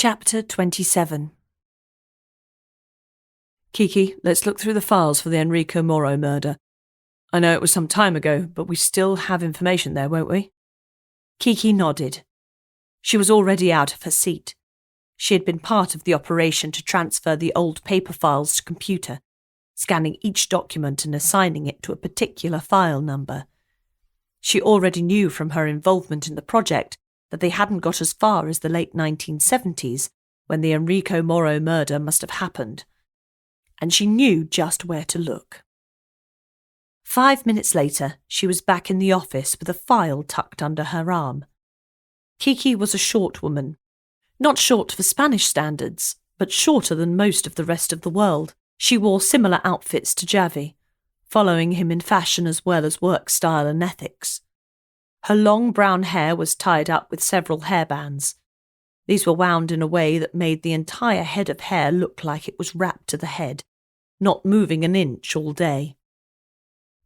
Chapter 27. Kiki, let's look through the files for the Enrico Moro murder. I know it was some time ago, but we still have information there, won't we? Kiki nodded. She was already out of her seat. She had been part of the operation to transfer the old paper files to computer, scanning each document and assigning it to a particular file number. She already knew from her involvement in the project that they hadn't got as far as the late 1970s, when the Enrico Moro murder must have happened. And she knew just where to look. 5 minutes later, she was back in the office with a file tucked under her arm. Kiki was a short woman. Not short for Spanish standards, but shorter than most of the rest of the world. She wore similar outfits to Javea, following him in fashion as well as work style and ethics. Her long brown hair was tied up with several hairbands. These were wound in a way that made the entire head of hair look like it was wrapped to the head, not moving an inch all day.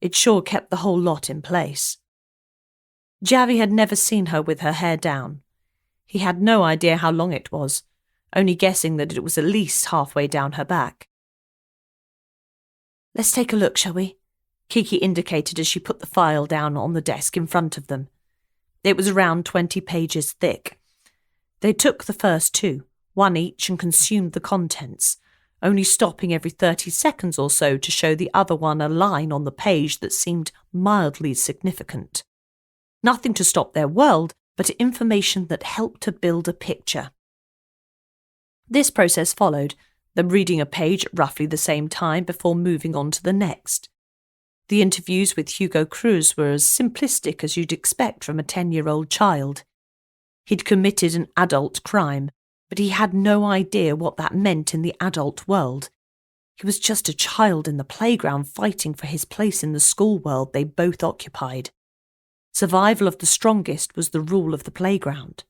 It sure kept the whole lot in place. Javea had never seen her with her hair down. He had no idea how long it was, only guessing that it was at least halfway down her back. "Let's take a look, shall we?" Kiki indicated as she put the file down on the desk in front of them. It was around 20 pages thick. They took the first two, one each, and consumed the contents, only stopping every 30 seconds or so to show the other one a line on the page that seemed mildly significant. Nothing to stop their world, but information that helped to build a picture. This process followed, them reading a page at roughly the same time before moving on to the next. The interviews with Hugo Cruz were as simplistic as you'd expect from a 10-year-old child. He'd committed an adult crime, but he had no idea what that meant in the adult world. He was just a child in the playground fighting for his place in the school world they both occupied. Survival of the strongest was the rule of the playground.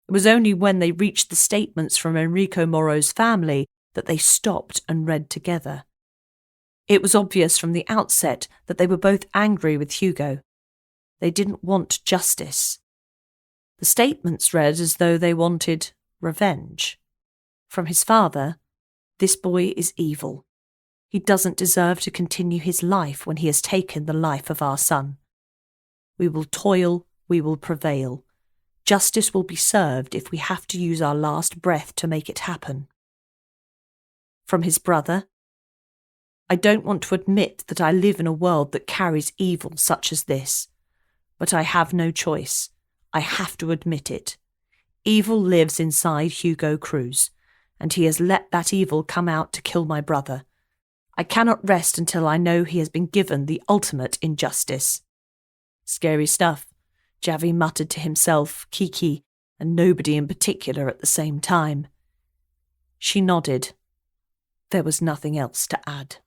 It was only when they reached the statements from Enrico Moro's family that they stopped and read together. It was obvious from the outset that they were both angry with Hugo. They didn't want justice. The statements read as though they wanted revenge. From his father, "This boy is evil. He doesn't deserve to continue his life when he has taken the life of our son. We will toil, we will prevail. Justice will be served if we have to use our last breath to make it happen." From his brother, "I don't want to admit that I live in a world that carries evil such as this, but I have no choice. I have to admit it. Evil lives inside Hugo Cruz, and he has let that evil come out to kill my brother. I cannot rest until I know he has been given the ultimate injustice." Scary stuff, Javea muttered to himself, Kiki, and nobody in particular at the same time. She nodded. There was nothing else to add.